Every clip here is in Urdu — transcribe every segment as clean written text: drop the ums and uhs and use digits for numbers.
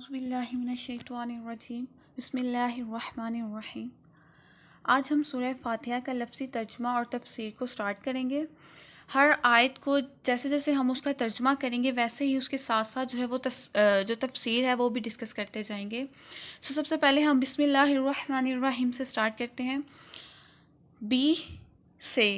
اعوذ باللہ من الشیطان الرجیم بسم اللہ الرحمن الرحیم۔ آج ہم سورہ فاتحہ کا لفظی ترجمہ اور تفسیر کو سٹارٹ کریں گے۔ ہر آیت کو جیسے جیسے ہم اس کا ترجمہ کریں گے ویسے ہی اس کے ساتھ ساتھ جو ہے وہ جو تفسیر ہے وہ بھی ڈسکس کرتے جائیں گے۔ سب سے پہلے ہم بسم اللہ الرحمن الرحیم سے سٹارٹ کرتے ہیں۔ بی سے،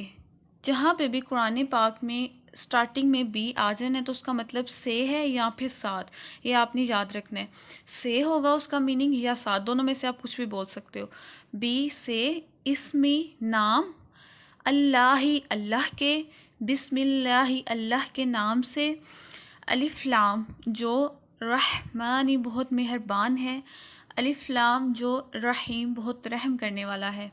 جہاں پہ بھی قرآن پاک میں سٹارٹنگ میں بی آ جائے تو اس کا مطلب سے ہے یا پھر ساتھ، یہ آپ نے یاد رکھنا ہے۔ سے ہوگا اس کا میننگ یا ساتھ، دونوں میں سے آپ کچھ بھی بول سکتے ہو۔ بی سے، اسمی نام، اللہ اللہ کے، بسم اللہ اللہ کے نام سے، الف لام جو رحمانی بہت مہربان ہے، الف لام جو رحیم بہت رحم کرنے والا ہے۔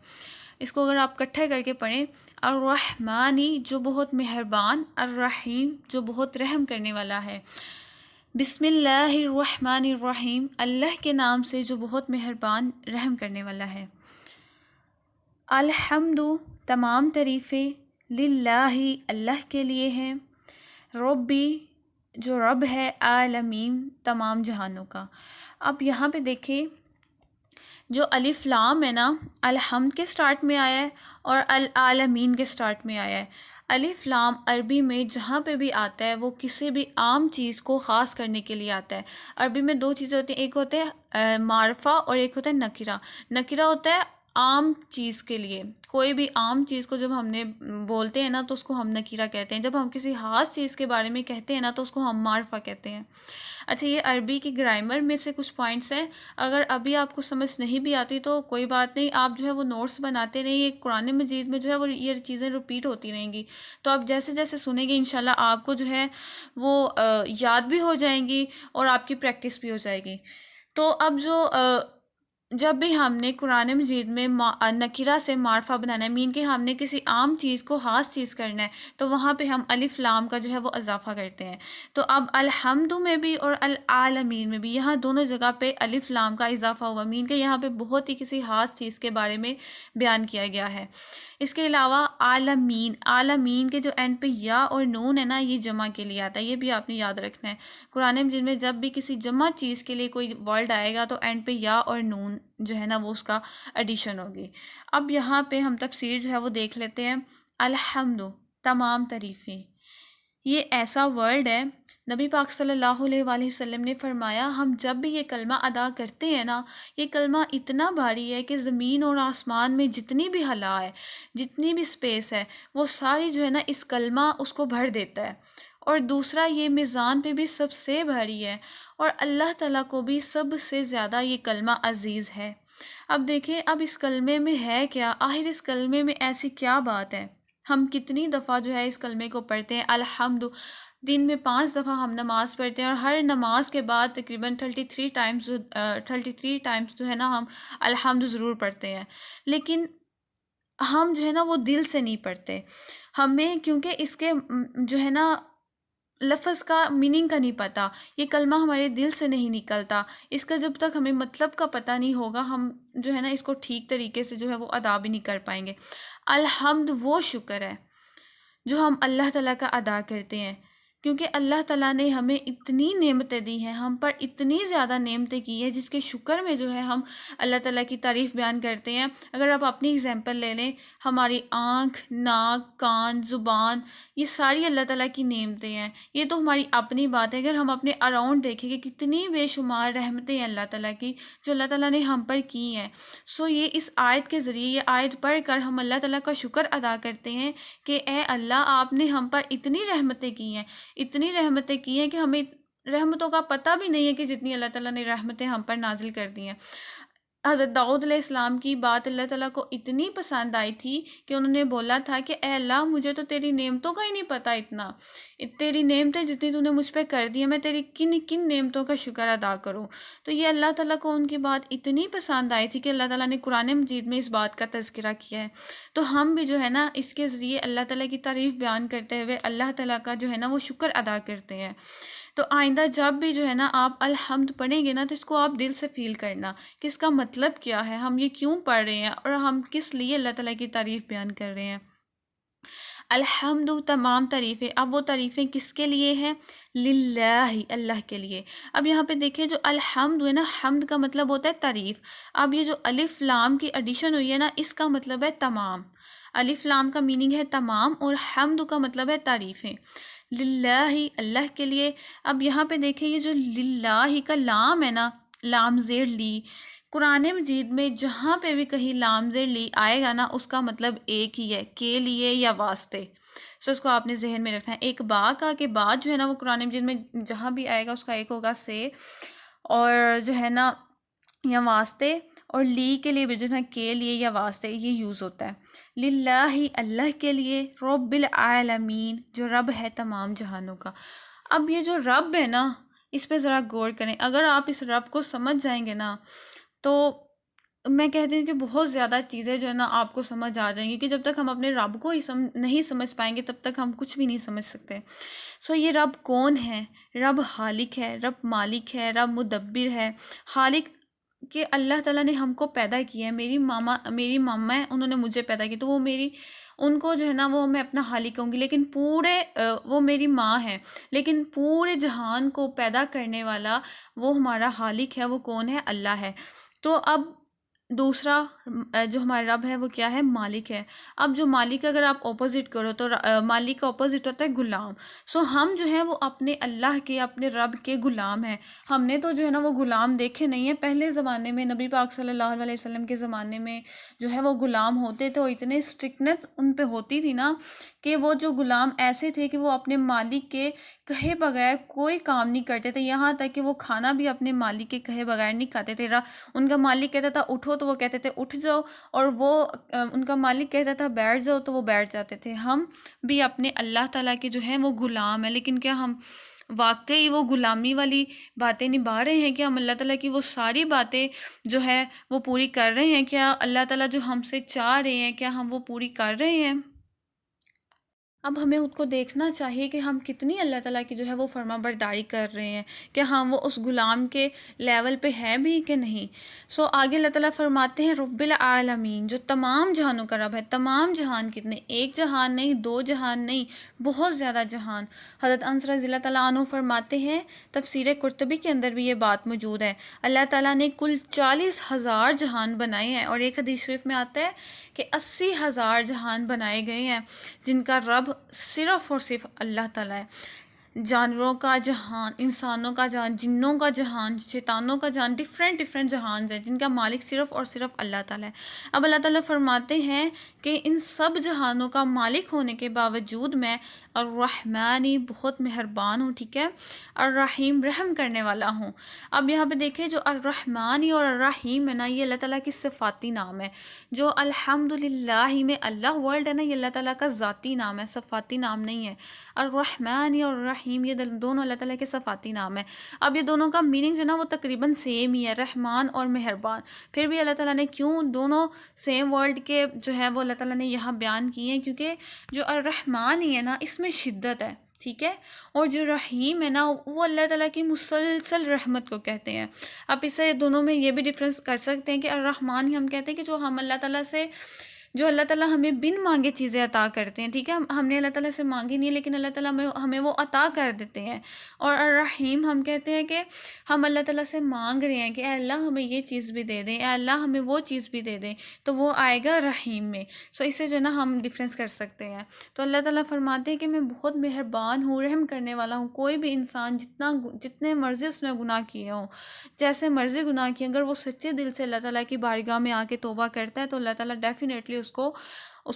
اس کو اگر آپ اکٹھے کر کے پڑھیں، الرحمانی جو بہت مہربان، الرحیم جو بہت رحم کرنے والا ہے۔ بسم اللہ الرحمن الرحیم، اللہ کے نام سے جو بہت مہربان رحم کرنے والا ہے۔ الحمد تمام تعریفیں، للہ اللہ کے لیے ہیں، ربی جو رب ہے، عالمین تمام جہانوں کا۔ اب یہاں پہ دیکھیں جو الف لام ہے نا، الحمد کے سٹارٹ میں آیا ہے اور العالمین کے سٹارٹ میں آیا ہے۔ الف لام عربی میں جہاں پہ بھی آتا ہے وہ کسی بھی عام چیز کو خاص کرنے کے لیے آتا ہے۔ عربی میں دو چیزیں ہوتی ہیں، ایک ہوتا ہے معرفہ اور ایک ہوتا ہے نکرہ۔ نکرہ ہوتا ہے عام چیز کے لیے، کوئی بھی عام چیز کو جب ہم نے بولتے ہیں نا تو اس کو ہم نکرہ کہتے ہیں، جب ہم کسی خاص چیز کے بارے میں کہتے ہیں نا تو اس کو ہم معرفہ کہتے ہیں۔ اچھا، یہ عربی کی گرامر میں سے کچھ پوائنٹس ہیں، اگر ابھی آپ کو سمجھ نہیں بھی آتی تو کوئی بات نہیں، آپ جو ہے وہ نوٹس بناتے رہیے، قرآن مجید میں جو ہے وہ یہ چیزیں ریپیٹ ہوتی رہیں گی، تو آپ جیسے جیسے سنیں گے انشاءاللہ آپ کو جو ہے وہ یاد بھی ہو جائیں گی اور آپ کی پریکٹس بھی ہو جائے گی۔ تو اب جب بھی ہم نے قرآن مجید میں نکرہ سے معرفہ بنانا ہے، مین کہ ہم نے کسی عام چیز کو خاص چیز کرنا ہے، تو وہاں پہ ہم الف لام کا جو ہے وہ اضافہ کرتے ہیں۔ تو اب الحمد میں بھی اور العالمین میں بھی یہاں دونوں جگہ پہ الف لام کا اضافہ ہوا، مین کہ یہاں پہ بہت ہی کسی خاص چیز کے بارے میں بیان کیا گیا ہے۔ اس کے علاوہ عالمین، عالمین کے جو اینڈ پہ یا اور نون ہے نا، یہ جمع کے لیے آتا ہے، یہ بھی آپ نے یاد رکھنا ہے۔ قرآن مجید میں جب بھی کسی جمع چیز کے لیے کوئی ورڈ آئے گا تو اینڈ پہ یا اور نون جو ہے نا وہ اس کا ایڈیشن ہوگی۔ اب یہاں پہ ہم تفسیر جو ہے وہ دیکھ لیتے ہیں۔ الحمد تمام تعریفیں، یہ ایسا ورڈ ہے، نبی پاک صلی اللہ علیہ وآلہ وسلم نے فرمایا ہم جب بھی یہ کلمہ ادا کرتے ہیں نا، یہ کلمہ اتنا بھاری ہے کہ زمین اور آسمان میں جتنی بھی خلا ہے، جتنی بھی سپیس ہے، وہ ساری جو ہے نا اس کلمہ اس کو بھر دیتا ہے۔ اور دوسرا، یہ میزان پہ بھی سب سے بھاری ہے اور اللہ تعالیٰ کو بھی سب سے زیادہ یہ کلمہ عزیز ہے۔ اب دیکھیں، اب اس کلمے میں ہے کیا، آخر اس کلمے میں ایسی کیا بات ہے؟ ہم کتنی دفعہ جو ہے اس کلمے کو پڑھتے ہیں الحمد، دن میں 5 دفعہ ہم نماز پڑھتے ہیں اور ہر نماز کے بعد تقریباً 33 ٹائمز جو ہے نا ہم الحمد ضرور پڑھتے ہیں، لیکن ہم جو ہے نا وہ دل سے نہیں پڑھتے، ہمیں کیونکہ اس کے جو ہے نا لفظ کا میننگ کا نہیں پتہ، یہ کلمہ ہمارے دل سے نہیں نکلتا، اس کا جب تک ہمیں مطلب کا پتہ نہیں ہوگا ہم جو ہے نا اس کو ٹھیک طریقے سے جو ہے وہ ادا بھی نہیں کر پائیں گے۔ الحمد وہ شکر ہے جو ہم اللہ تعالیٰ کا ادا کرتے ہیں، کیونکہ اللہ تعالیٰ نے ہمیں اتنی نعمتیں دی ہیں، ہم پر اتنی زیادہ نعمتیں کی ہیں، جس کے شکر میں جو ہے ہم اللہ تعالیٰ کی تعریف بیان کرتے ہیں۔ اگر آپ اپنی اگزامپل لے لیں، ہماری آنکھ، ناک، کان، زبان، یہ ساری اللہ تعالیٰ کی نعمتیں ہیں، یہ تو ہماری اپنی بات ہے۔ اگر ہم اپنے اراؤنڈ دیکھیں کہ کتنی بے شمار رحمتیں ہیں اللہ تعالیٰ کی جو اللہ تعالیٰ نے ہم پر کی ہیں، یہ اس آیت کے ذریعے، یہ آیت پڑھ کر ہم اللہ تعالیٰ کا شکر ادا کرتے ہیں کہ اے اللہ، آپ نے ہم پر اتنی رحمتیں کی ہیں، اتنی رحمتیں کی ہیں کہ ہمیں رحمتوں کا پتہ بھی نہیں ہے کہ جتنی اللہ تعالیٰ نے رحمتیں ہم پر نازل کر دی ہیں۔ حضرت داؤد علیہ السلام کی بات اللہ تعالیٰ کو اتنی پسند آئی تھی کہ انہوں نے بولا تھا کہ اے اللہ، مجھے تو تیری نعمتوں کا ہی نہیں پتہ، اتنا تیری نعمتیں جتنی تو نے مجھ پہ کر دی ہیں، میں تیری کن کن نعمتوں کا شکر ادا کروں۔ تو یہ اللہ تعالیٰ کو ان کی بات اتنی پسند آئی تھی کہ اللہ تعالیٰ نے قرآن مجید میں اس بات کا تذکرہ کیا ہے۔ تو ہم بھی جو ہے نا اس کے ذریعے اللہ تعالیٰ کی تعریف بیان کرتے ہوئے اللہ تعالیٰ کا جو ہے نا وہ شکر ادا کرتے ہیں۔ تو آئندہ جب بھی جو ہے نا آپ الحمد پڑھیں گے نا تو اس کو آپ دل سے فیل کرنا کہ اس کا مطلب کیا ہے، ہم یہ کیوں پڑھ رہے ہیں اور ہم کس لیے اللہ تعالیٰ کی تعریف بیان کر رہے ہیں۔ الحمد تمام تعریفیں، اب وہ تعریفیں کس کے لیے ہیں؟ للہ اللہ کے لیے۔ اب یہاں پہ دیکھیں جو الحمد ہے نا، حمد کا مطلب ہوتا ہے تعریف۔ اب یہ جو الف لام کی ایڈیشن ہوئی ہے نا، اس کا مطلب ہے تمام۔ الف لام کا میننگ ہے تمام، اور حمد کا مطلب ہے تعریفیں۔ للہ اللہ کے لیے۔ اب یہاں پہ دیکھیں یہ جو للہ کا لام ہے نا، لام زیر لی، قرآن مجید میں جہاں پہ بھی کہیں لام زیر لی آئے گا نا، اس کا مطلب ایک ہی ہے، کے لیے یا واسطے۔ سو اس کو آپ نے ذہن میں رکھنا ہے۔ ایک با کا کے بعد جو ہے نا وہ قرآن مجید میں جہاں بھی آئے گا اس کا ایک ہوگا سے، اور جو ہے نا یا واسطے، اور لی کے لیے بھی جو ہے نا کے لیے یا واسطے یہ یوز ہوتا ہے۔ للہ اللہ کے لیے، رب العالمین جو رب ہے تمام جہانوں کا۔ اب یہ جو رب ہے نا، اس پہ ذرا غور کریں۔ اگر آپ اس رب کو سمجھ جائیں گے نا، تو میں کہتی ہوں کہ بہت زیادہ چیزیں جو ہے نا آپ کو سمجھ آ جائیں گی، کہ جب تک ہم اپنے رب کو ہی نہیں سمجھ پائیں گے تب تک ہم کچھ بھی نہیں سمجھ سکتے۔ سو یہ رب کون ہے؟ رب خالق ہے، رب مالک ہے، رب مدبر ہے۔ خالق کہ اللہ تعالیٰ نے ہم کو پیدا کیا ہے۔ میری ماما ہے، انہوں نے مجھے پیدا کیا، تو وہ ان کو جو ہے نا وہ میں اپنا خالق کہوں گی، لیکن وہ میری ماں ہے، لیکن پورے جہان کو پیدا کرنے والا وہ ہمارا خالق ہے، وہ کون ہے؟ اللہ ہے۔ تو اب دوسرا جو ہمارا رب ہے وہ کیا ہے؟ مالک ہے۔ اب جو مالک اگر آپ اپوزٹ کرو تو مالک کا اپوزٹ ہوتا ہے غلام۔ سو ہم جو ہیں وہ اپنے اللہ کے، اپنے رب کے غلام ہیں۔ ہم نے تو جو ہے نا وہ غلام دیکھے نہیں ہیں۔ پہلے زمانے میں نبی پاک صلی اللہ علیہ وسلم کے زمانے میں جو ہے وہ غلام ہوتے تھے، اور اتنے اسٹرکٹنس ان پہ ہوتی تھی نا، کہ وہ جو غلام ایسے تھے کہ وہ اپنے مالک کے کہے بغیر کوئی کام نہیں کرتے تھے، یہاں تک کہ وہ کھانا بھی اپنے مالک کے کہے بغیر نہیں کھاتے تھے۔ ان کا مالک کہتا تھا اٹھو تو وہ کہتے تھے اٹھ جاؤ، اور وہ ان کا مالک کہتا تھا بیٹھ جاؤ تو وہ بیٹھ جاتے تھے۔ ہم بھی اپنے اللہ تعالیٰ کے جو ہیں وہ غلام ہیں، لیکن کیا ہم واقعی وہ غلامی والی باتیں نبھا رہے ہیں؟ کیا ہم اللہ تعالیٰ کی وہ ساری باتیں جو ہے وہ پوری کر رہے ہیں؟ کیا اللہ تعالیٰ جو ہم سے چاہ رہے ہیں کیا ہم وہ پوری کر رہے ہیں؟ اب ہمیں خود کو دیکھنا چاہیے کہ ہم کتنی اللہ تعالیٰ کی جو ہے وہ فرما برداری کر رہے ہیں، کہ ہم وہ اس غلام کے لیول پہ ہیں بھی کہ نہیں۔ سو آگے اللہ تعالیٰ فرماتے ہیں رب العالمین جو تمام جہانوں کا رب ہے۔ تمام جہان کتنے؟ ایک جہان نہیں، دو جہان نہیں، بہت زیادہ جہان۔ حضرت انس رضی اللہ تعالیٰ عنہ فرماتے ہیں، تفسیر قرطبی کے اندر بھی یہ بات موجود ہے، اللہ تعالیٰ نے کل 40,000 جہان بنائے ہیں، اور ایک حدیث شریف میں آتا ہے کہ 80,000 جہان بنائے گئے ہیں، جن کا رب صرف اور صرف اللہ تعالیٰ ہے۔ جانوروں کا جہان، انسانوں کا جہان، جنوں کا جہان، شیطانوں کا جہان، ڈفرینٹ جہان ہیں جن کا مالک صرف اور صرف اللہ تعالیٰ ہے۔ اب اللہ تعالیٰ فرماتے ہیں کہ ان سب جہانوں کا مالک ہونے کے باوجود میں الرحمانی بہت مہربان ہوں، ٹھیک ہے، الرحیم رحم کرنے والا ہوں۔ اب یہاں پہ دیکھیں جو الرحمانی اور الرحیم ہے نا، یہ اللہ تعالیٰ کی صفاتی نام ہے۔ جو الحمدللہ میں اللہ ورڈ ہے نا، یہ اللہ تعالیٰ کا ذاتی نام ہے، صفاتی نام نہیں ہے۔ الرحمانی اور الرحیم یہ دونوں اللہ تعالیٰ کے صفاتی نام ہے۔ اب یہ دونوں کا میننگ جو ہے نا وہ تقریباً سیم ہی ہے، رحمان اور مہربان۔ پھر بھی اللہ تعالیٰ نے کیوں دونوں سیم ورڈ کے جو ہے وہ اللہ تعالیٰ نے یہاں بیان کیے ہیں؟ کیونکہ جو الرحمن ہی ہے نا اس میں شدت ہے، ٹھیک ہے، اور جو رحیم ہے نا وہ اللہ تعالیٰ کی مسلسل رحمت کو کہتے ہیں۔ آپ اسے دونوں میں یہ بھی ڈفرینس کر سکتے ہیں کہ الرحمن ہی ہم کہتے ہیں کہ جو ہم اللہ تعالیٰ سے، جو اللہ تعالیٰ ہمیں بن مانگے چیزیں عطا کرتے ہیں، ٹھیک ہے، ہم نے اللہ تعالیٰ سے مانگی نہیں لیکن اللہ تعالیٰ ہمیں وہ عطا کر دیتے ہیں۔ اور الرحیم ہم کہتے ہیں کہ ہم اللہ تعالیٰ سے مانگ رہے ہیں کہ اے اللہ ہمیں یہ چیز بھی دے دیں، اے اللہ ہمیں وہ چیز بھی دے دیں، تو وہ آئے گا رحیم میں۔ سو اسے جو ہے نا ہم ڈفرینس کر سکتے ہیں۔ تو اللہ تعالیٰ فرماتے ہیں کہ میں بہت مہربان ہوں، رحم کرنے والا ہوں۔ کوئی بھی انسان جتنے مرضی اس نے گناہ کیے ہوں، جیسے مرضی گناہ کیے، اگر وہ سچے دل سے اللہ تعالیٰ کی بارگاہ میں آ کے توبہ کرتا ہے تو اللہ تعالیٰ ڈیفینیٹلی اس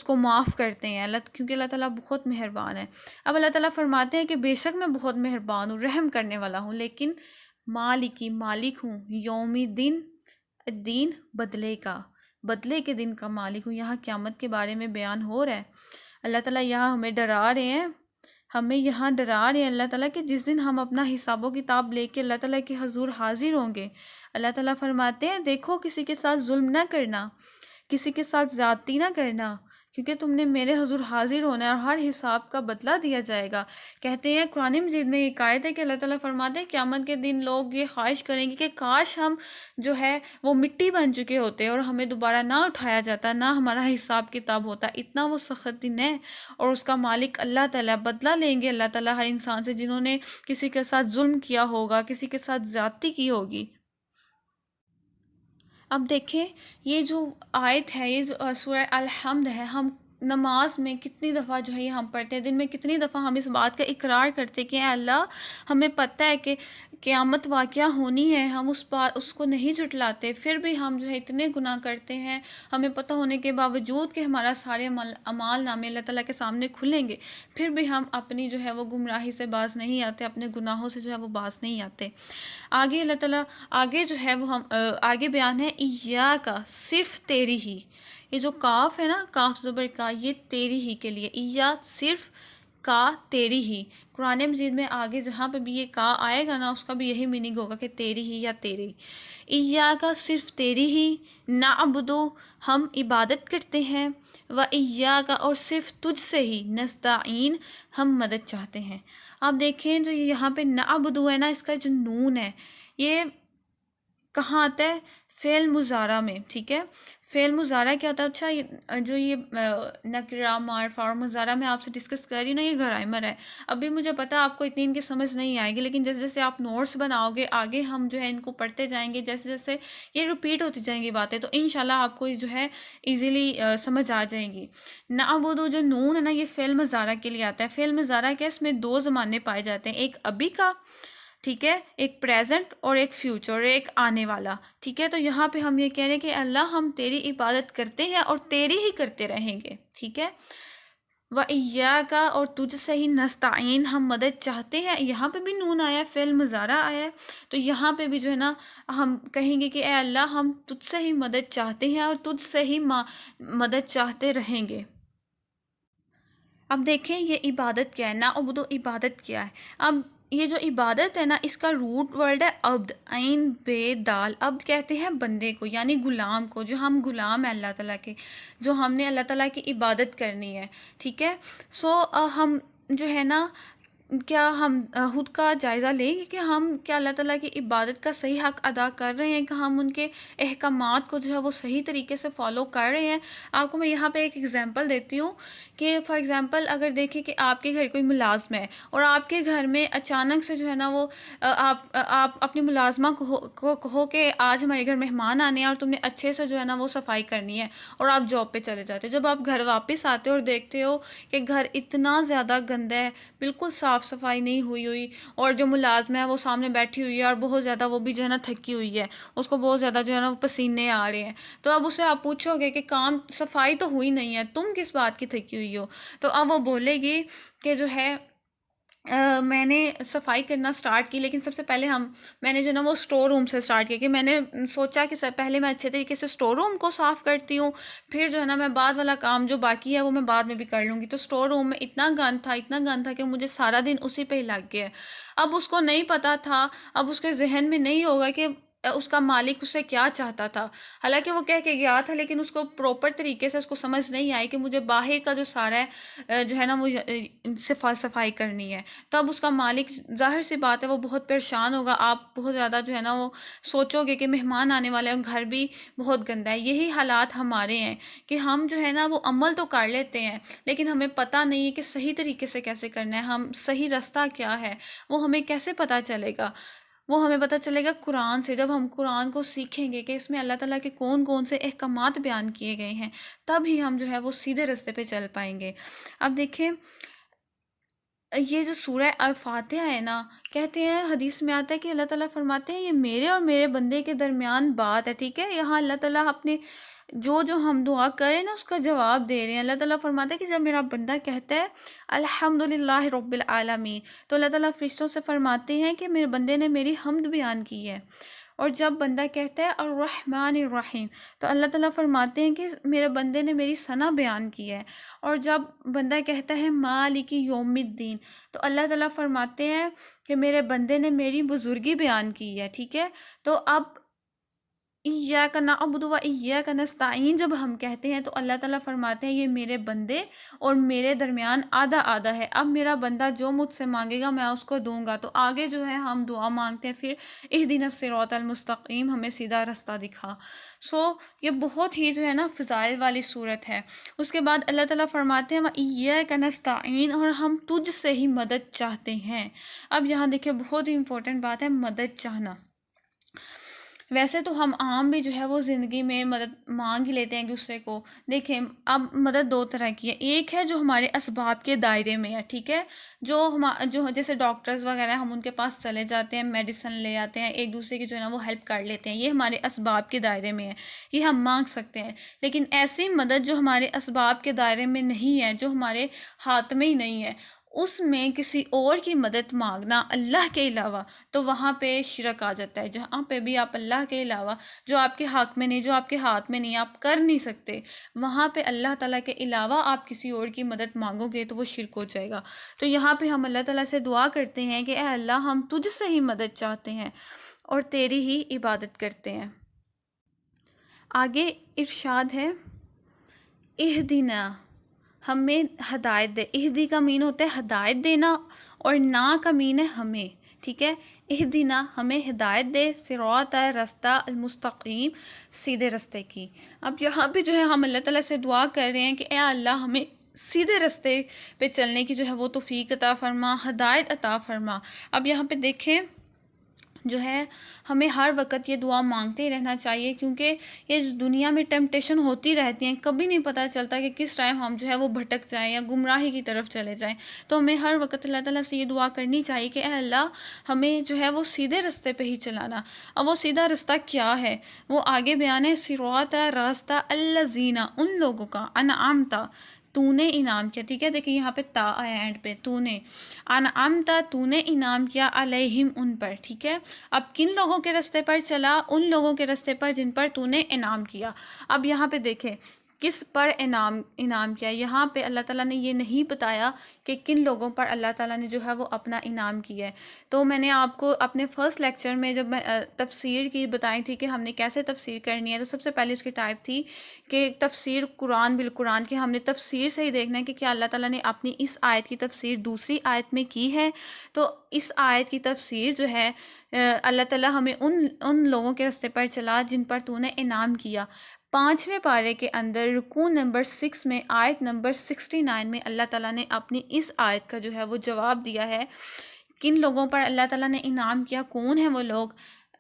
کو معاف کرتے ہیں، کیونکہ اللہ تعالیٰ بہت مہربان ہے۔ اب اللہ تعالیٰ فرماتے ہیں کہ بے شک میں بہت مہربان ہوں، رحم کرنے والا ہوں، لیکن مالک ہوں، یومی دین بدلے کے دن کا مالک ہوں۔ یہاں قیامت کے بارے میں بیان ہو رہا ہے۔ اللہ تعالیٰ یہاں ہمیں ڈرا رہے ہیں، اللہ تعالیٰ کہ جس دن ہم اپنا حساب و کتاب لے کے اللہ تعالیٰ کے حضور حاضر ہوں گے، اللہ تعالیٰ فرماتے ہیں دیکھو کسی کے ساتھ ظلم نہ کرنا، کسی کے ساتھ زیادتی نہ کرنا، کیونکہ تم نے میرے حضور حاضر ہونا ہے اور ہر حساب کا بدلہ دیا جائے گا۔ کہتے ہیں قرآن مجید میں یہ آیت ہے کہ اللہ تعالیٰ فرماتے ہیں قیامت کے دن لوگ یہ خواہش کریں گے کہ کاش ہم جو ہے وہ مٹی بن چکے ہوتے اور ہمیں دوبارہ نہ اٹھایا جاتا، نہ ہمارا حساب کتاب ہوتا۔ اتنا وہ سخت دن ہے، اور اس کا مالک اللہ تعالیٰ، بدلہ لیں گے اللہ تعالیٰ ہر انسان سے جنہوں نے کسی کے ساتھ ظلم کیا ہوگا، کسی کے ساتھ زیادتی کی ہوگی۔ اب دیکھیں یہ جو آیت ہے، یہ جو سورہ الحمد ہے، ہم نماز میں کتنی دفعہ جو ہے یہ ہم پڑھتے ہیں، دن میں کتنی دفعہ ہم اس بات کا اقرار کرتے ہیں کہ اے اللہ ہمیں پتہ ہے کہ قیامت واقعہ ہونی ہے، ہم اس کو نہیں جھٹلاتے، پھر بھی ہم جو ہے اتنے گناہ کرتے ہیں، ہمیں پتہ ہونے کے باوجود کہ ہمارا سارے اعمال نامے اللہ تعالیٰ کے سامنے کھلیں گے، پھر بھی ہم اپنی جو ہے وہ گمراہی سے باز نہیں آتے، اپنے گناہوں سے جو ہے وہ باز نہیں آتے۔ آگے اللہ تعالیٰ آگے جو ہے وہ ہم آگے بیان ہے ایاکا، صرف تیری ہی، یہ جو کاف ہے نا، کاف زبر کا، یہ تیری ہی کے لیے، ایا صرف کا تیری ہی۔ قرآن مجید میں آگے جہاں پہ بھی یہ کا آئے گا نا، اس کا بھی یہی میننگ ہوگا کہ تیری ہی یا تیری۔ ایاکا، صرف تیری ہی، نعبدو، ہم عبادت کرتے ہیں، و ایاکا، اور صرف تجھ سے ہی، نستعین، ہم مدد چاہتے ہیں۔ آپ دیکھیں جو یہاں پہ نعبدو ہے نا، اس کا جو نون ہے یہ کہاں آتا ہے؟ فعل مضارع میں، ٹھیک ہے؟ فعل مضارع کیا ہوتا ہے؟ اچھا جو یہ نکرہ، معرفہ اور مضارع میں آپ سے ڈسکس کر رہی ہوں نا، یہ گرامر ہے۔ ابھی مجھے پتا آپ کو اتنی ان کی سمجھ نہیں آئے گی، لیکن جیسے جیسے آپ نوٹس بناؤ گے آگے ہم جو ہے ان کو پڑھتے جائیں گے، جیسے جیسے یہ ریپیٹ ہوتی جائیں گی باتیں، تو انشاءاللہ آپ کو جو ہے ایزیلی سمجھ آ جائیں گی۔ نعبدو جو نون ہے نا، یہ فعل مضارع کے لیے آتا ہے۔ فعل مضارع کے اس میں دو زمانے پائے جاتے ہیں، ایک ابھی کا، ٹھیک ہے، ایک پریزنٹ اور ایک فیوچر، اور ایک آنے والا، ٹھیک ہے؟ تو یہاں پہ ہم یہ کہہ رہے ہیں کہ اللہ ہم تیری عبادت کرتے ہیں اور تیری ہی کرتے رہیں گے، ٹھیک ہے؟ وَإِيَّاكَ، اور تجھ سے ہی، نستعین، ہم مدد چاہتے ہیں۔ یہاں پہ بھی نون آیا ہے، فعل مضارع آیا ہے، تو یہاں پہ بھی جو ہے نا ہم کہیں گے کہ اے اللہ ہم تجھ سے ہی مدد چاہتے ہیں اور تجھ سے ہی مدد چاہتے رہیں گے۔ اب دیکھیں یہ عبادت کیا ہے، نعبدو عبادت کیا ہے؟ اب یہ جو عبادت ہے نا، اس کا روٹ ورڈ ہے عبد، عین بے دال۔ عبد کہتے ہیں بندے کو، یعنی غلام کو، جو ہم غلام ہیں اللہ تعالیٰ کے، جو ہم نے اللہ تعالیٰ کی عبادت کرنی ہے، ٹھیک ہے؟ ہم جو ہے نا، کیا ہم خود کا جائزہ لیں گے کہ ہم کیا اللہ تعالیٰ کی عبادت کا صحیح حق ادا کر رہے ہیں، کہ ہم ان کے احکامات کو جو ہے وہ صحیح طریقے سے فالو کر رہے ہیں؟ آپ کو میں یہاں پہ ایک ایگزامپل دیتی ہوں کہ فار ایگزامپل اگر دیکھیں کہ آپ کے گھر کوئی ملازم ہے اور آپ کے گھر میں اچانک سے جو ہے نا وہ آپ اپنی ملازمہ کو کہو کہ آج ہمارے گھر مہمان آنے ہیں اور تم نے اچھے سے جو ہے نا وہ صفائی کرنی ہے، اور آپ جاب پہ چلے جاتے ہو۔ جب آپ گھر واپس آتے ہو اور دیکھتے ہو کہ گھر اتنا زیادہ گندا ہے، بالکل صاف صفائی نہیں ہوئی، اور جو ملازمہ ہے وہ سامنے بیٹھی ہوئی ہے اور بہت زیادہ وہ بھی جو ہے نا تھکی ہوئی ہے، اس کو بہت زیادہ جو ہے نا پسینے آ رہے ہیں، تو اب اسے آپ پوچھو گے کہ کام صفائی تو ہوئی نہیں ہے، تم کس بات کی تھکی ہوئی ہو؟ تو اب وہ بولے گی کہ جو ہے میں نے صفائی کرنا سٹارٹ کی، لیکن سب سے پہلے میں نے جو ہے نا وہ سٹور روم سے سٹارٹ کیا، کہ میں نے سوچا کہ پہلے میں اچھے طریقے سے سٹور روم کو صاف کرتی ہوں، پھر جو ہے نا میں بعد والا کام جو باقی ہے وہ میں بعد میں بھی کر لوں گی۔ تو سٹور روم میں اتنا گند تھا کہ مجھے سارا دن اسی پہ ہی لگ گیا ہے۔ اب اس کو نہیں پتا تھا، اب اس کے ذہن میں نہیں ہوگا کہ اس کا مالک اسے کیا چاہتا تھا، حالانکہ وہ کہہ کے گیا تھا، لیکن اس کو پراپر طریقے سے اس کو سمجھ نہیں آئی کہ مجھے باہر کا جو سارا ہے جو ہے نا وہ صفائی کرنی ہے۔ تو اب اس کا مالک، ظاہر سی بات ہے، وہ بہت پریشان ہوگا، آپ بہت زیادہ جو ہے نا وہ سوچو گے کہ مہمان آنے والے ہیں، گھر بھی بہت گندا ہے۔ یہی حالات ہمارے ہیں کہ ہم جو ہے نا وہ عمل تو کر لیتے ہیں، لیکن ہمیں پتہ نہیں ہے کہ صحیح طریقے سے کیسے کرنا ہے، ہم صحیح رستہ کیا ہے وہ ہمیں کیسے پتہ چلے گا؟ وہ ہمیں پتہ چلے گا قرآن سے، جب ہم قرآن کو سیکھیں گے کہ اس میں اللہ تعالیٰ کے کون کون سے احکامات بیان کیے گئے ہیں، تب ہی ہم جو ہے وہ سیدھے رستے پہ چل پائیں گے۔ اب دیکھیں یہ جو سورہ الفاتحہ ہے نا، کہتے ہیں حدیث میں آتا ہے کہ اللہ تعالیٰ فرماتے ہیں یہ میرے اور میرے بندے کے درمیان بات ہے، ٹھیک ہے؟ یہاں اللہ تعالیٰ اپنے جو ہم دعا کریں نا اس کا جواب دے رہے ہیں۔ اللہ تعالیٰ فرماتا ہے کہ جب میرا بندہ کہتا ہے الحمدللہ رب العالمین، تو اللہ تعالیٰ فرشتوں سے فرماتے ہیں کہ میرے بندے نے میری حمد بیان کی ہے۔ اور جب بندہ کہتا ہے الرحمن الرحیم، تو اللہ تعالیٰ فرماتے ہیں کہ میرے بندے نے میری ثنا بیان کی ہے۔ اور جب بندہ کہتا ہے مالک یوم الدین، تو اللہ تعالیٰ فرماتے ہیں کہ میرے بندے نے میری بزرگی بیان کی ہے، ٹھیک ہے؟ تو اب ایاک نعبد و ایاک نستعین جب ہم کہتے ہیں تو اللہ تعالیٰ فرماتے ہیں یہ میرے بندے اور میرے درمیان آدھا آدھا ہے، اب میرا بندہ جو مجھ سے مانگے گا میں اس کو دوں گا۔ تو آگے جو ہے ہم دعا مانگتے ہیں، پھر اہدنا الصراط المستقیم، ہمیں سیدھا رستہ دکھا۔ یہ بہت ہی جو ہے نا فضائل والی صورت ہے۔ اس کے بعد اللہ تعالیٰ فرماتے ہیں وَإِيَّاكَ نَسْتَعِينُ، اور ہم تجھ سے ہی مدد چاہتے ہیں۔ اب یہاں دیکھیں بہت ہی امپورٹنٹ بات ہے مدد چاہنا۔ ویسے تو ہم عام بھی جو ہے وہ زندگی میں مدد مانگ ہی لیتے ہیں ایک دوسرے کو۔ دیکھیں اب مدد دو طرح کی ہے، ایک ہے جو ہمارے اسباب کے دائرے میں ہے، ٹھیک ہے، جو جیسے ڈاکٹرز وغیرہ ہم ان کے پاس چلے جاتے ہیں، میڈیسن لے آتے ہیں، ایک دوسرے کی جو ہے نا وہ ہیلپ کر لیتے ہیں، یہ ہمارے اسباب کے دائرے میں ہے، یہ ہم مانگ سکتے ہیں۔ لیکن ایسی مدد جو ہمارے اسباب کے دائرے میں نہیں ہے، جو ہمارے ہاتھ میں ہی نہیں ہے، اس میں کسی اور کی مدد مانگنا اللہ کے علاوہ، تو وہاں پہ شرک آ جاتا ہے۔ جہاں پہ بھی آپ اللہ کے علاوہ جو آپ کے حق میں نہیں، جو آپ کے ہاتھ میں نہیں، آپ کر نہیں سکتے، وہاں پہ اللہ تعالیٰ کے علاوہ آپ کسی اور کی مدد مانگو گے تو وہ شرک ہو جائے گا۔ تو یہاں پہ ہم اللہ تعالیٰ سے دعا کرتے ہیں کہ اے اللہ ہم تجھ سے ہی مدد چاہتے ہیں اور تیری ہی عبادت کرتے ہیں۔ آگے ارشاد ہے اہدنا، ہمیں ہدایت دے۔ اہدی کا مین ہوتا ہے ہدایت دینا، اور نا کا مین ہے ہمیں، ٹھیک ہے، اہدنا ہمیں ہدایت دے، صراط رستہ المستقیم سیدھے رستے کی۔ اب یہاں پہ جو ہے ہم اللہ تعالیٰ سے دعا کر رہے ہیں کہ اے اللہ ہمیں سیدھے رستے پہ چلنے کی جو ہے وہ توفیق عطا فرما، ہدایت عطا فرما۔ اب یہاں پہ دیکھیں جو ہے ہمیں ہر وقت یہ دعا مانگتے ہی رہنا چاہیے، کیونکہ یہ دنیا میں ٹیمپٹیشن ہوتی رہتی ہیں، کبھی نہیں پتہ چلتا کہ کس ٹائم ہم جو ہے وہ بھٹک جائیں یا گمراہی کی طرف چلے جائیں۔ تو ہمیں ہر وقت اللہ تعالیٰ سے یہ دعا کرنی چاہیے کہ اے اللہ ہمیں جو ہے وہ سیدھے رستے پہ ہی چلانا۔ اب وہ سیدھا رستہ کیا ہے وہ آگے بیان ہے، صراط راستہ الذین، ان لوگوں کا، انعمت تو نے انعام کیا، ٹھیک ہے، دیکھیں یہاں پہ تا آیا اینڈ پہ، تو نے انعمتا تو نے انعام کیا علیہم ان پر، ٹھیک ہے۔ اب کن لوگوں کے رستے پر چلا؟ ان لوگوں کے رستے پر جن پر تو نے انعام کیا۔ اب یہاں پہ دیکھیں کس پر انعام کیا، یہاں پہ اللہ تعالیٰ نے یہ نہیں بتایا کہ کن لوگوں پر اللہ تعالیٰ نے جو ہے وہ اپنا انعام کیا ہے۔ تو میں نے آپ کو اپنے فرسٹ لیکچر میں جب میں تفسیر کی بتائی تھی کہ ہم نے کیسے تفسیر کرنی ہے، تو سب سے پہلے اس کی ٹائپ تھی کہ تفسیر قرآن بالقرآن کی، ہم نے تفسیر سے ہی دیکھنا ہے کہ کیا اللہ تعالیٰ نے اپنی اس آیت کی تفسیر دوسری آیت میں کی ہے۔ تو اس آیت کی تفسیر جو ہے اللہ تعالیٰ ہمیں ان لوگوں کے رستے پر چلا جن پر تو نے انعام کیا۔ 5ویں پارے کے اندر رکوع نمبر 6 میں آیت نمبر 69 میں اللہ تعالیٰ نے اپنی اس آیت کا جو ہے وہ جواب دیا ہے، کن لوگوں پر اللہ تعالیٰ نے انعام کیا، کون ہیں وہ لوگ؟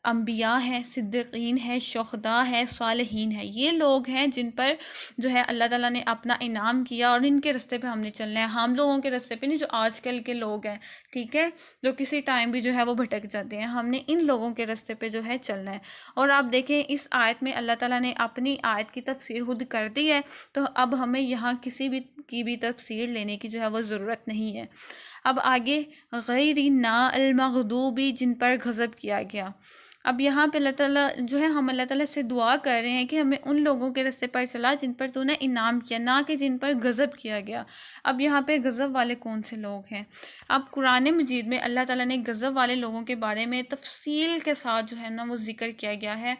انبیاء ہیں، صدیقین ہیں، شہداء ہیں، صالحین ہیں، یہ لوگ ہیں جن پر جو ہے اللہ تعالیٰ نے اپنا انعام کیا، اور ان کے رستے پہ ہم نے چلنا ہے، ہم لوگوں کے رستے پہ نہیں جو آج کل کے لوگ ہیں، ٹھیک ہے، جو کسی ٹائم بھی جو ہے وہ بھٹک جاتے ہیں، ہم نے ان لوگوں کے رستے پہ جو ہے چلنا ہے۔ اور آپ دیکھیں اس آیت میں اللہ تعالیٰ نے اپنی آیت کی تفسیر خود کر دی ہے، تو اب ہمیں یہاں کسی بھی کی بھی تفسیر لینے کی جو ہے وہ ضرورت نہیں ہے۔ اب آگے غیر نا المغضوبی، جن پر غضب کیا گیا۔ اب یہاں پہ اللہ تعالیٰ جو ہے ہم اللہ تعالیٰ سے دعا کر رہے ہیں کہ ہمیں ان لوگوں کے رستے پر چلا جن پر تو نے انعام کیا، نہ کہ جن پر غضب کیا گیا۔ اب یہاں پہ غضب والے کون سے لوگ ہیں؟ اب قرآن مجید میں اللہ تعالیٰ نے غضب والے لوگوں کے بارے میں تفصیل کے ساتھ جو ہے نا وہ ذکر کیا گیا ہے۔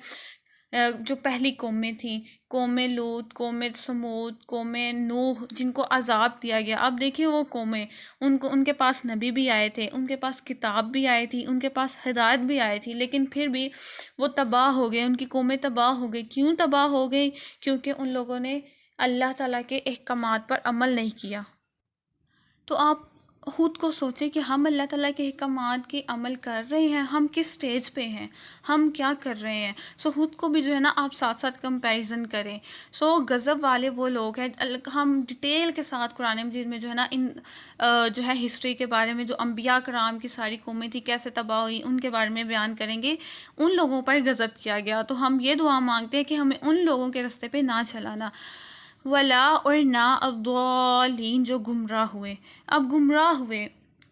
جو پہلی قومیں تھیں، قوم لوط، قوم سمود، قوم نوح، جن کو عذاب دیا گیا۔ اب دیکھیں وہ قومیں، ان کے پاس نبی بھی آئے تھے، ان کے پاس کتاب بھی آئی تھی، ان کے پاس ہدایت بھی آئی تھی، لیکن پھر بھی وہ تباہ ہو گئے، ان کی قومیں تباہ ہو گئی۔ کیوں تباہ ہو گئی؟ کیونکہ ان لوگوں نے اللہ تعالیٰ کے احکامات پر عمل نہیں کیا۔ تو آپ خود کو سوچیں کہ ہم اللہ تعالیٰ کے احکامات کی عمل کر رہے ہیں، ہم کس سٹیج پہ ہیں، ہم کیا کر رہے ہیں۔ خود کو بھی جو ہے نا آپ ساتھ ساتھ کمپیریزن کریں۔ غضب والے وہ لوگ ہیں، ہم ڈیٹیل کے ساتھ قرآن مجید میں جو ہے نا ان جو ہے ہسٹری کے بارے میں، جو انبیاء کرام کی ساری قومیں تھی کیسے تباہ ہوئی، ان کے بارے میں بیان کریں گے۔ ان لوگوں پر غضب کیا گیا، تو ہم یہ دعا مانگتے ہیں کہ ہمیں ان لوگوں کے رستے پہ نہ چلانا، ولا اور نہ الضالین، جو گمراہ ہوئے۔ اب گمراہ ہوئے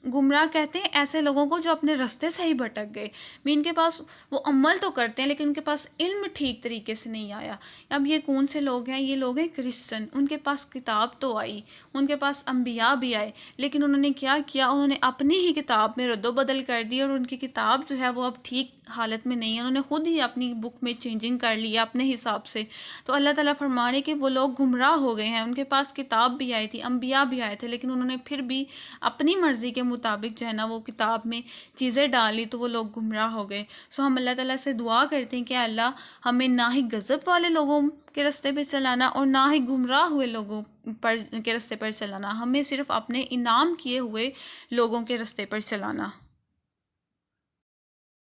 گمراہ کہتے ہیں ایسے لوگوں کو جو اپنے راستے سے ہی بھٹک گئے، بھی ان کے پاس وہ عمل تو کرتے ہیں لیکن ان کے پاس علم ٹھیک طریقے سے نہیں آیا۔ اب یہ کون سے لوگ ہیں؟ یہ لوگ ہیں کرسچن، ان کے پاس کتاب تو آئی، ان کے پاس انبیاء بھی آئے، لیکن انہوں نے کیا کیا؟ انہوں نے اپنی ہی کتاب میں رد و بدل کر دی، اور ان کی کتاب جو ہے وہ اب ٹھیک حالت میں نہیں ہے، انہوں نے خود ہی اپنی بک میں چینجنگ کر لی اپنے حساب سے۔ تو اللہ تعالیٰ فرما رہے کہ وہ لوگ گمراہ ہو گئے ہیں، ان کے پاس کتاب بھی آئی تھی، انبیاء بھی آئے تھے، لیکن انہوں نے پھر بھی اپنی مرضی کے مطابق جو ہے نا وہ کتاب میں چیزیں ڈالی، تو وہ لوگ گمراہ ہو گئے۔ سو ہم اللہ تعالیٰ سے دعا کرتے ہیں کہ اللہ ہمیں نہ ہی غضب والے لوگوں کے راستے پہ چلانا اور نہ ہی گمراہ ہوئے لوگوں کے راستے پر چلانا، ہمیں صرف اپنے انعام کیے ہوئے لوگوں کے راستے پر چلانا۔